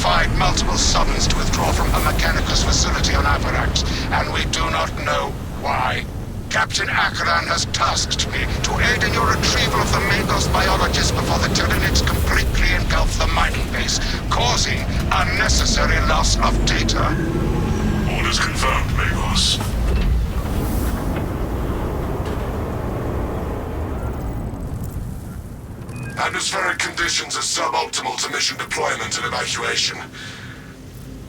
defied multiple summons to withdraw from her Mechanicus facility on Avarax, and we do not know why. Captain Akran has tasked me to aid in your retrieval of the Magos biologists before the Tyranids completely engulf the mining base, causing unnecessary loss of data. Orders confirmed, Magos. Atmospheric conditions are suboptimal to mission deployment and evacuation.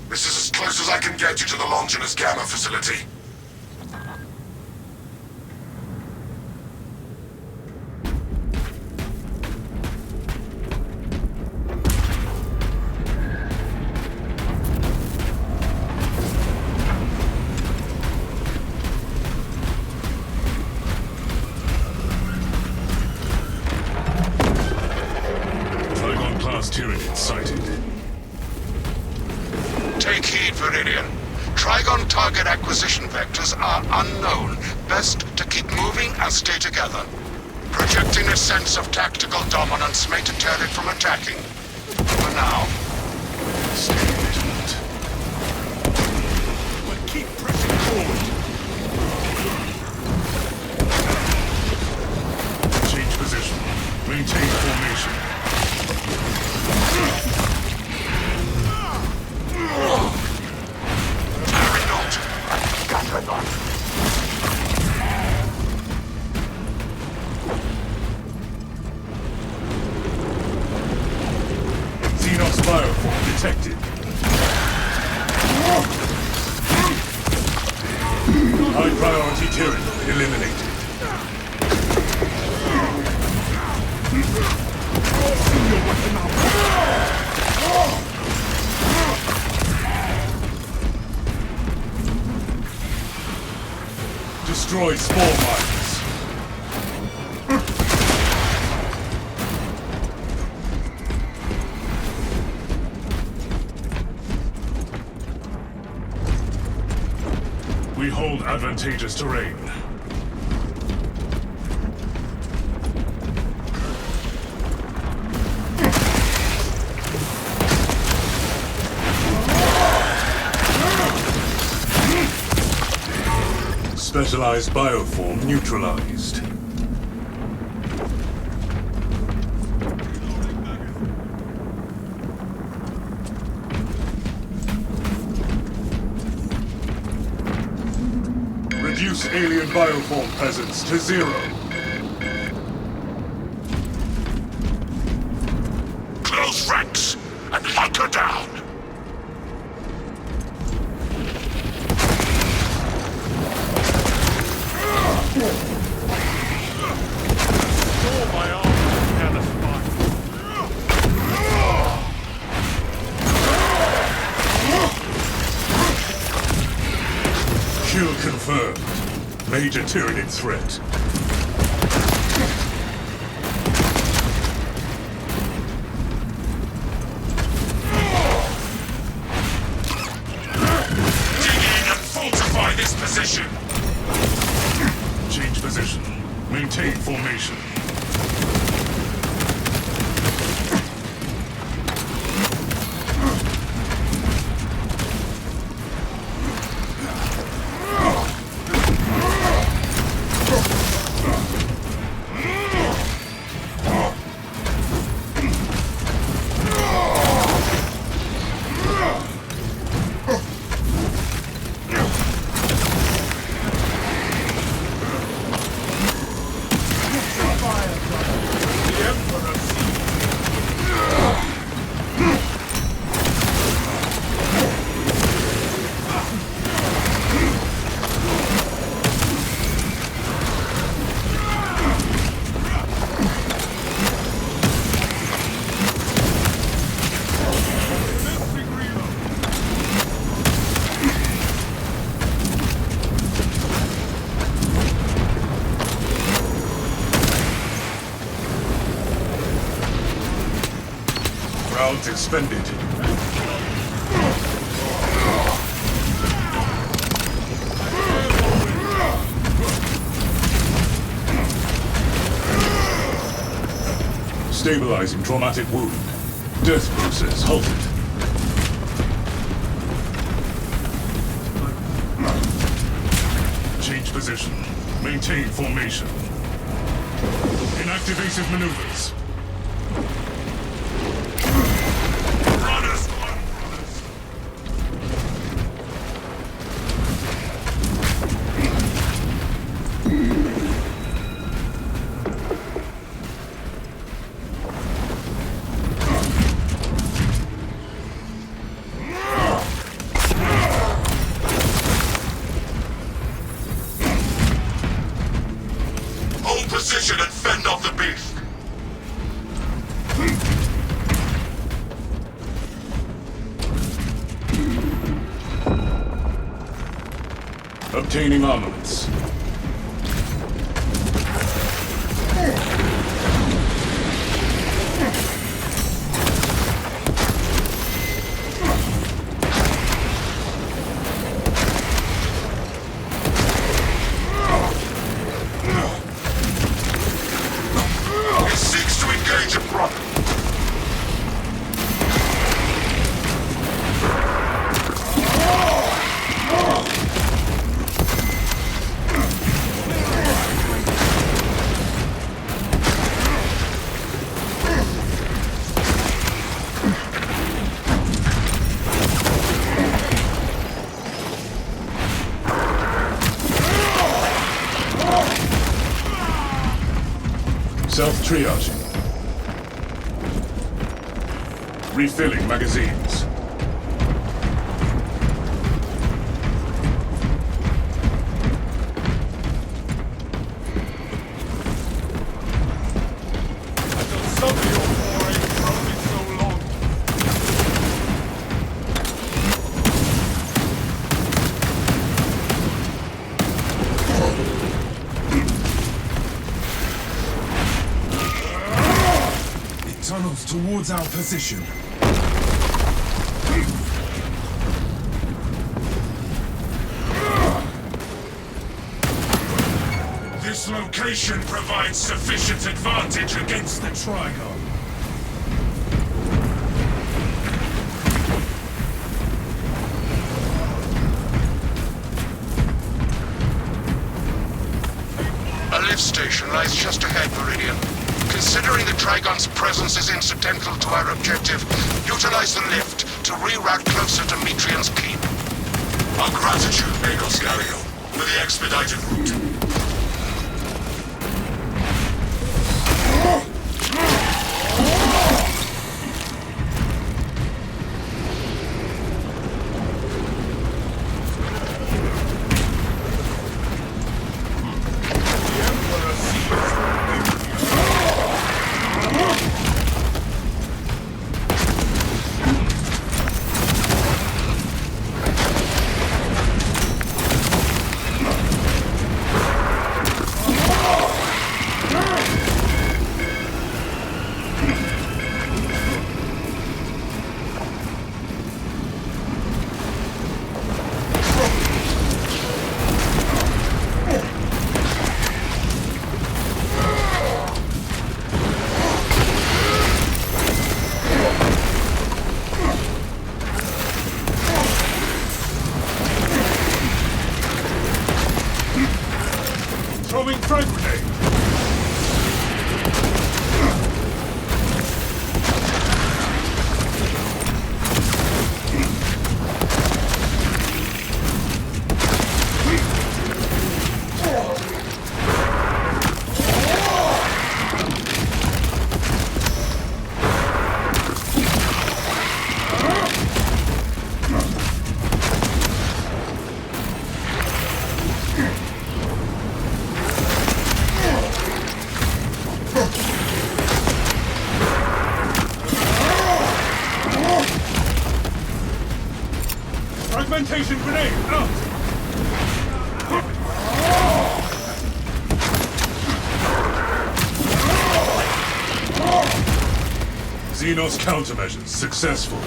This is as close as I can get you to the Longinus Gamma facility. Tyranid sighted. Take heed, Viridian. Trigon target acquisition vectors are unknown. Best to keep moving and stay together. Projecting a sense of tactical dominance may deter it from attacking. For now. Stay vigilant. But keep pressing forward. Change position. Maintain formation. Xenos bioform detected. High priority Tyranid eliminated. Destroy spore mines. We hold advantageous terrain. Specialized bioform neutralized. Reduce alien bioform presence to 0. Close ranks and hunt her down. Kill confirmed. Major Tyranid threat. Dig in and fortify this position. Change position. Maintain formation. Rounds expended. Stabilizing traumatic wound. Death process halted. Engage position. Maintain formation. Inactivative maneuvers. Runners! Hold position and fend off the beast! Obtaining armaments. It seeks to engage a brother! Self-triaging. Refilling magazines. Tunnels towards our position. This location provides sufficient advantage against the Trigon. A lift station lies just ahead, Meridian. Considering the Trigon's presence is incidental to our objective, utilize the lift to reroute closer to Metrian's keep. Our gratitude, Magos Gariel, for the expedited route. Throwing frag grenade. Fragmentation grenade out! Xenos countermeasures successful.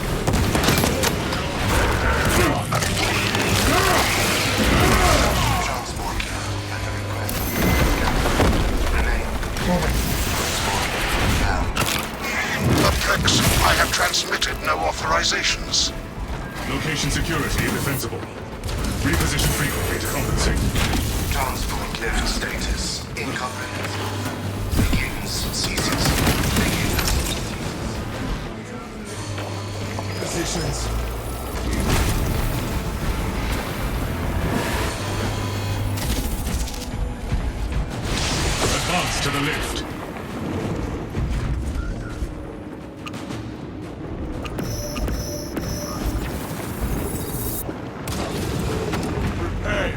Phanteks, I have transmitted no authorizations. Location security indefensible. Reposition frequently to compensate. Transport lift status incomprehensible. Begins, ceases. Begins. Positions. Advance to the lift. Prepare.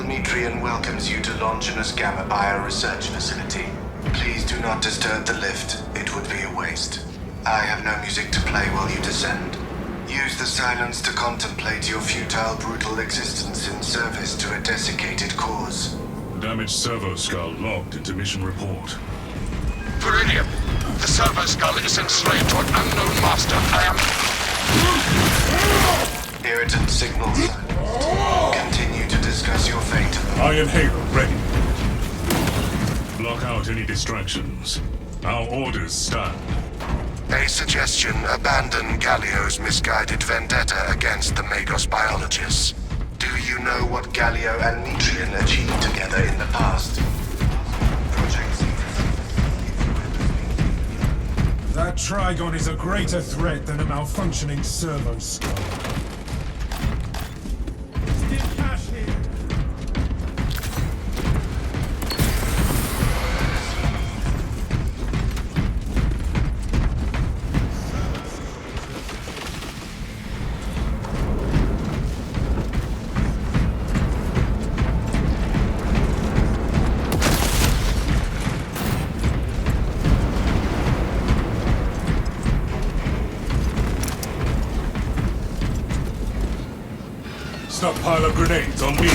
Mitrian welcomes you to Longinus Gamma Bio Research Facility. Please do not disturb the lift. It would be a waste. I have no music to play while you descend. Use the silence to contemplate your futile, brutal existence in service to a desiccated cause. Damaged servo skull logged into mission report. Viridian, the servo skull is enslaved to an unknown master. I am... Irritant signal silenced. Continue to discuss your fate. Iron Halo ready. Block out any distractions. Our orders stand. A suggestion: abandon Gallio's misguided vendetta against the Magos biologists. Do you know what Gallio and Mitrian achieved together in the past? Project That Trigon is a greater threat than a malfunctioning servo skull. Still cash here. Stockpile of grenades on me.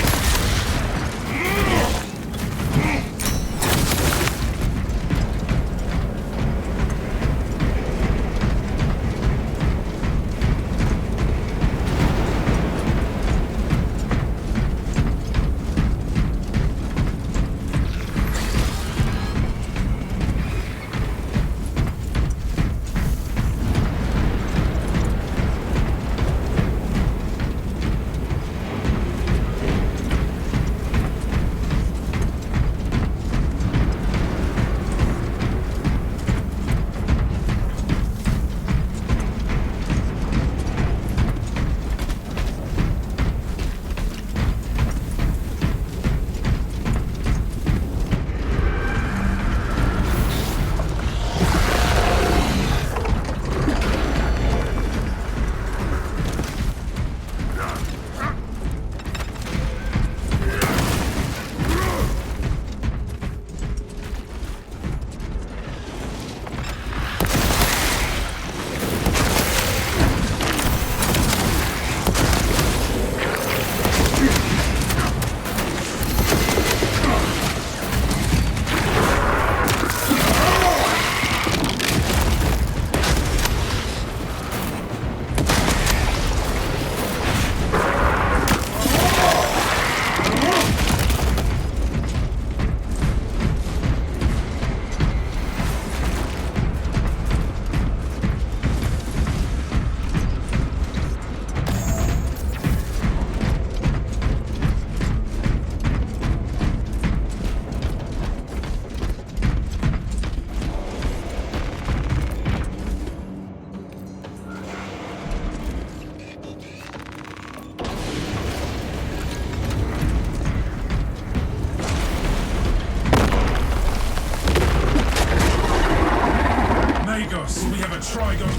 We have a Trigon.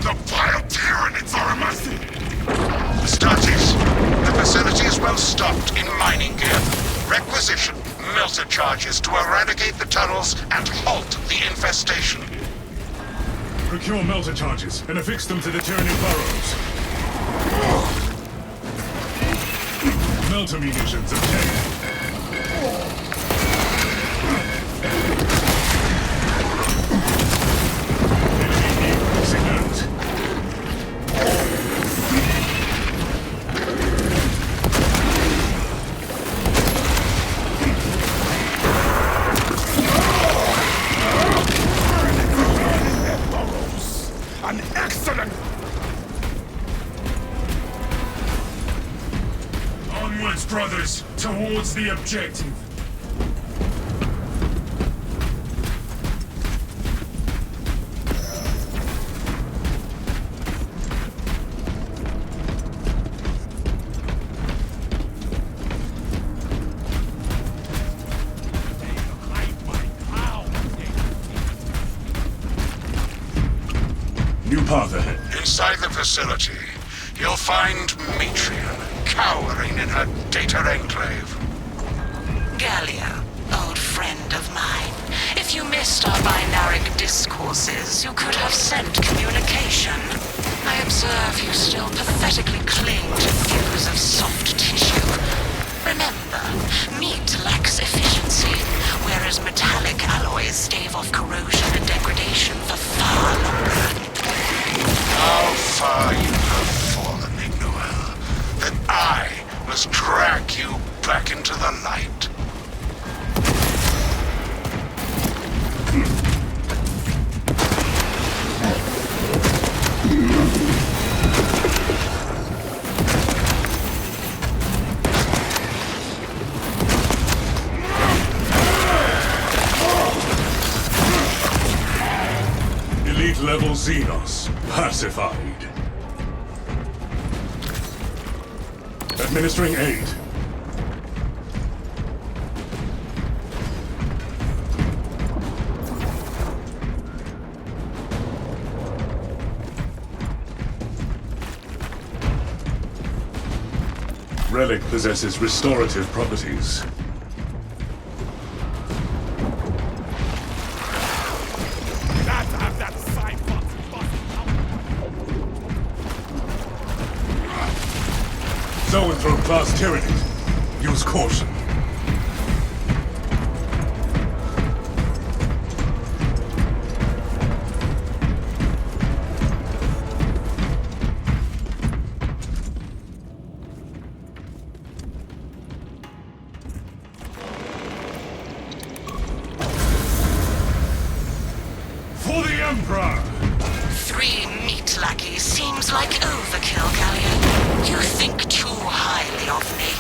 The vile tyranids are amassing! Statis, the facility is well stocked in mining gear. Requisition melter charges to eradicate the tunnels and halt the infestation. Procure melter charges and affix them to the Tyranid burrows. Melter munitions obtained. towards the objective. New path ahead. Inside the facility, you'll find Metrian cowering in her data enclave. Gallia, old friend of mine. If you missed our binaric discourses, you could have sent communication. I observe you still pathetically cling to views of soft tissue. Remember, meat lacks efficiency, whereas metallic alloys stave off corrosion and degradation for far longer. How far you have fallen, Ignoel, that I must drag you back into the light. Elite level Xenos. Pacified. Administering aid. Relic possesses restorative properties. Zoanthrope class tyranny. Use caution. For the Emperor! 3 meat lackeys seems like overkill, Gallia. You think too highly of me.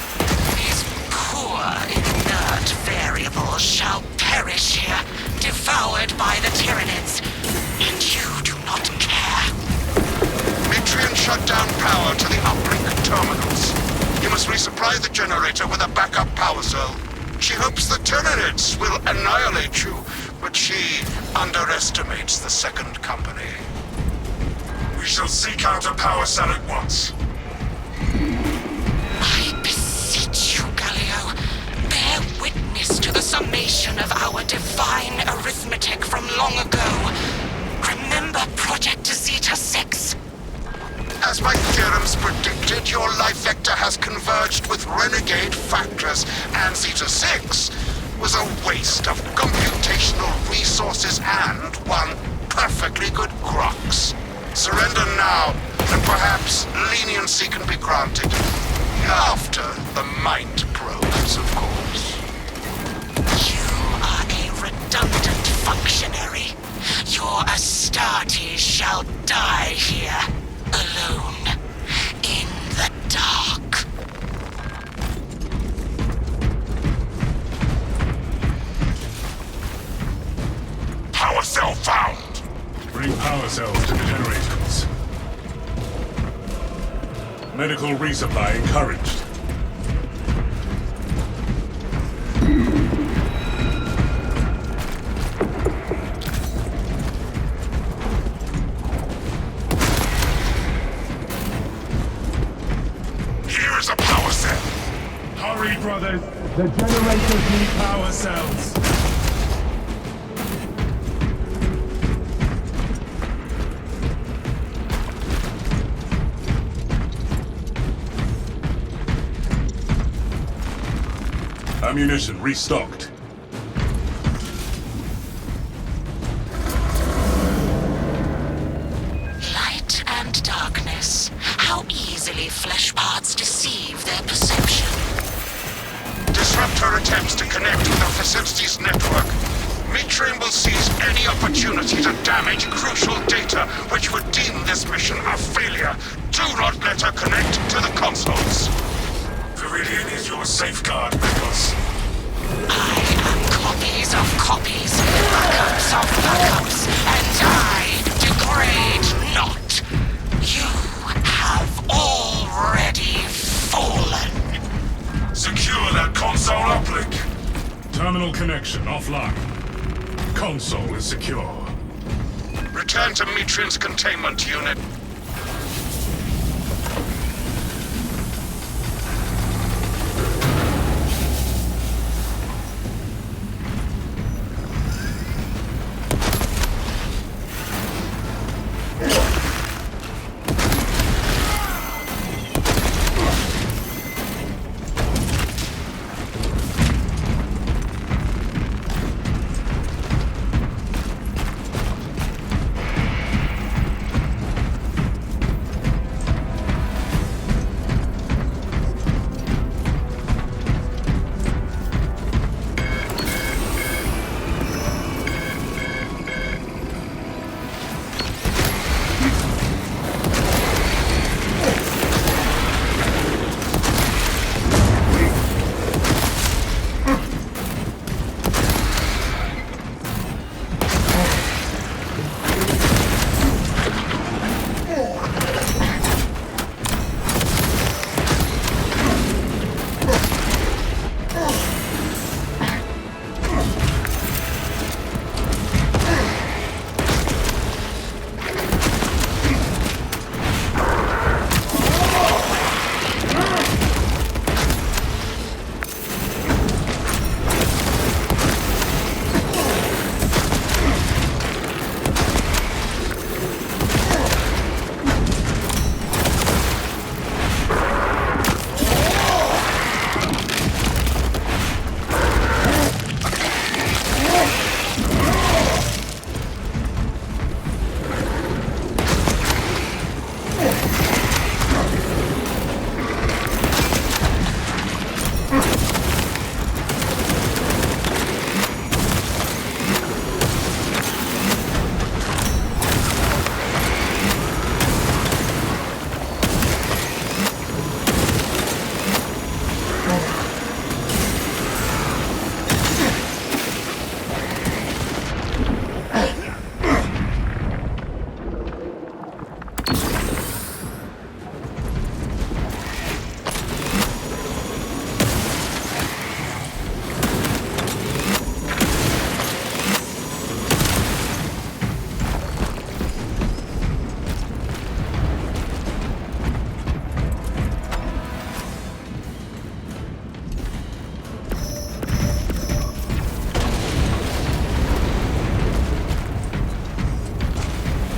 These poor, inert variables shall perish here, devoured by the Tyranids. And you do not care. Metrian shut down power to the uplink terminals. You must resupply the generator with a backup power cell. She hopes the Tyranids will annihilate you, but she underestimates the second company. We shall seek out a power cell at once. I beseech you, Galio, bear witness to the summation of our divine arithmetic from long ago. Remember Project Zeta 6? As my theorems predicted, your life vector has converged with renegade factors, and Zeta 6 was a waste of computational resources and one perfectly good Grox. Surrender now, and perhaps leniency can be granted. After the mind probes, of course. You are a redundant functionary. Your Astartes shall die here, alone, in the dark. Power cell found! Bring power cells to the generators. Medical resupply encouraged. Here is a power cell! Hurry, brothers! The generators need power cells! Ammunition restocked. Light and darkness. How easily flesh parts deceive their perception. Disrupt her attempts to connect with the facility's network. Metrian will seize any opportunity to damage crucial data, which would deem this mission a failure. Do not let her connect to the consoles. For ingredient is your safeguard, Mikos. I am copies of copies, backups of backups, and I degrade not. You have already fallen. Secure that console uplink. Terminal connection offline. Console is secure. Return to Mitrin's containment unit.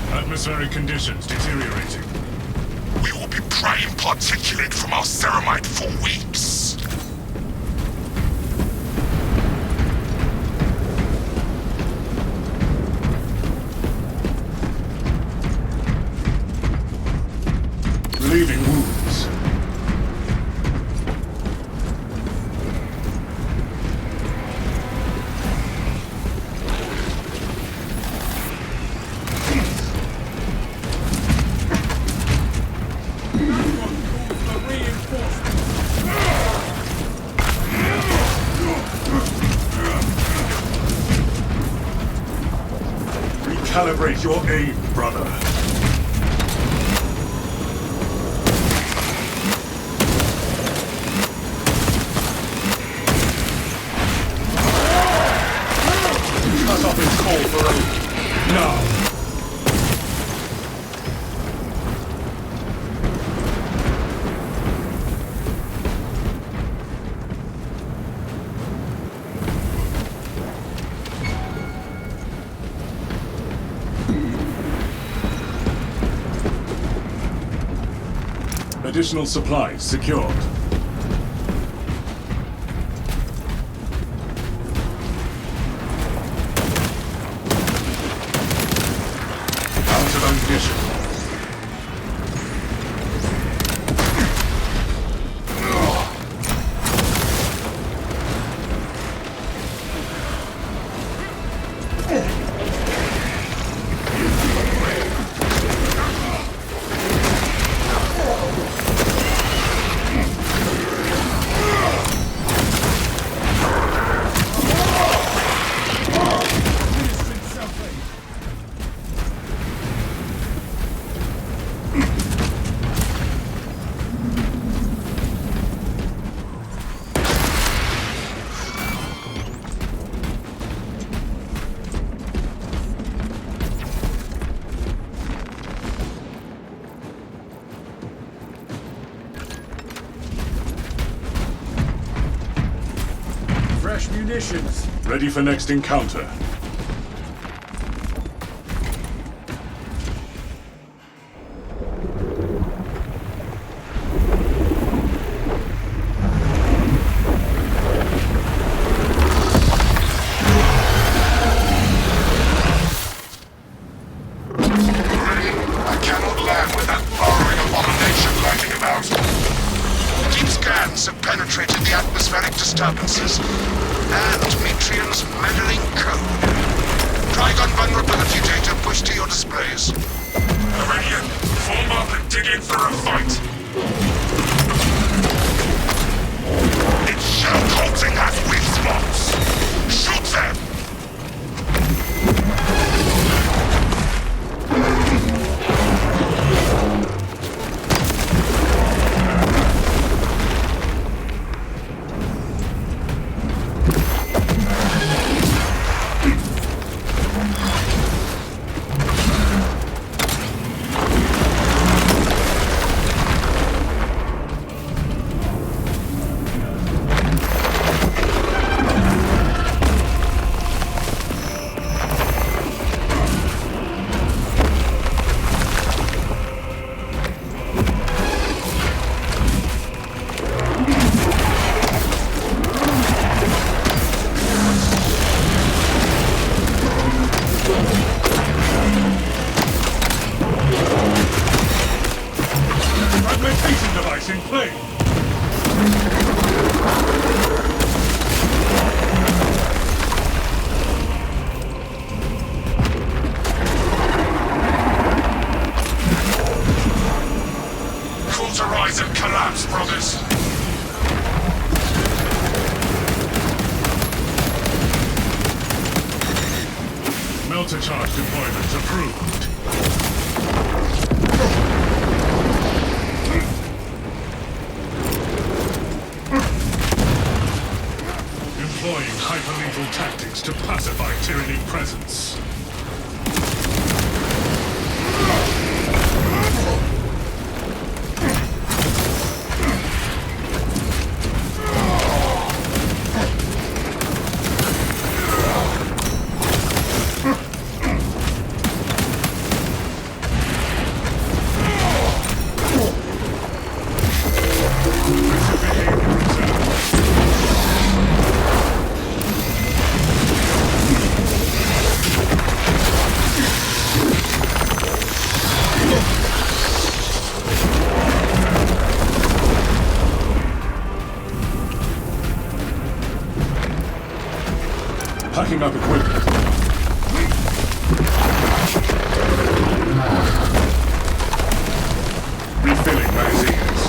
Atmospheric conditions deteriorating. We will be praying particulate from our ceramite for weeks. Relieving wounds. Recalibrate your aim, brother. Cut off his call for aid. Now. Additional supplies secured. Out of ammunition. conditions? Ready for next encounter. Disturbances and Metrian's meddling code. Trigon vulnerability data pushed to your displays. Meridian, form up and dig in for a fight. It's shell-coating at Windforce. Shoot them! Melter charge deployment approved. Employing hyperlethal tactics to pacify tyrannic presence. Packing up equipment. Refilling magazines.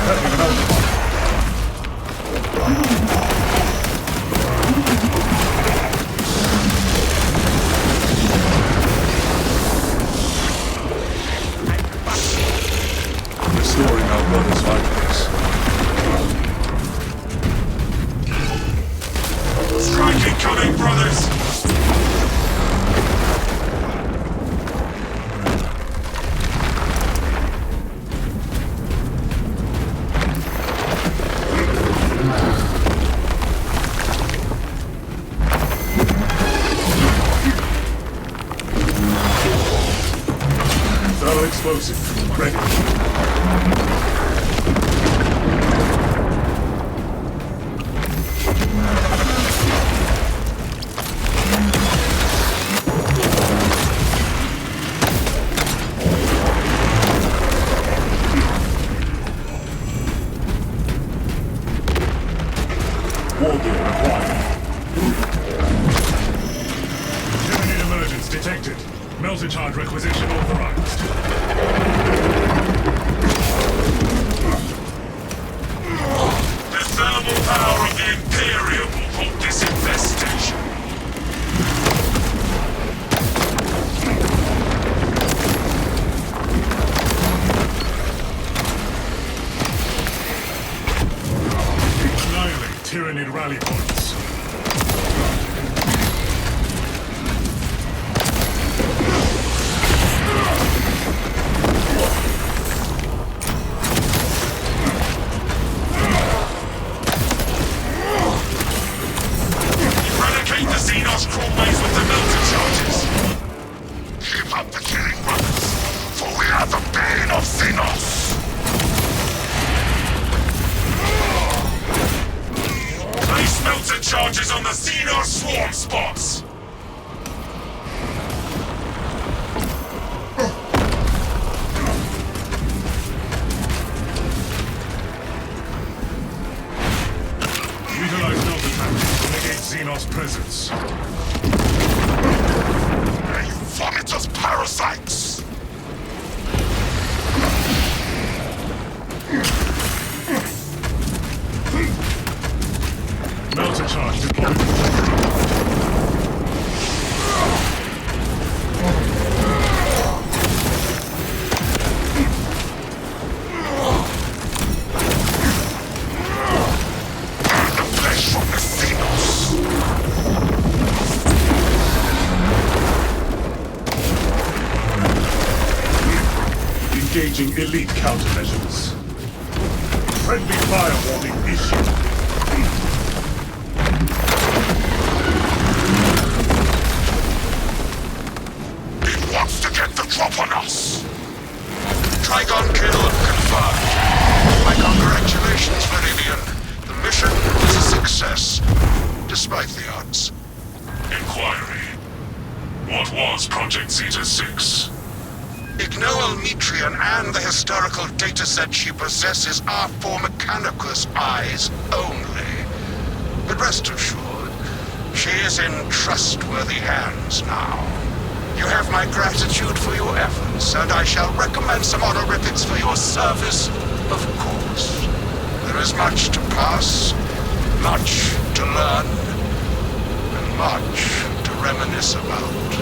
Packing an ultimate. Restoring our brother's vitals. Strike incoming, brothers! Thermal explosive, ready. War gear required. Tyranid emergence detected. Melter charge requisition authorized. The thermal power of the Imperium will halt this infestation. Annihilate Tyranid rally points. charges on the Xenos swarm spots! Utilize Delta tactics to negate Xenos presence. You vomitous parasites! Melter charge deployed. The flesh from the Xenos! Engaging elite countermeasures. Friendly fire warning issued. It wants to get the drop on us! Trigon kill confirmed. My congratulations, Meridian. The mission was a success, despite the odds. Inquiry. What was Project Zeta 6? Ignoel Metrian and the historical dataset she possesses are for Mechanicus eyes only. But rest assured, she is in trustworthy hands now. You have my gratitude for your efforts, and I shall recommend some honorifics for your service, of course. There is much to pass, much to learn, and much to reminisce about.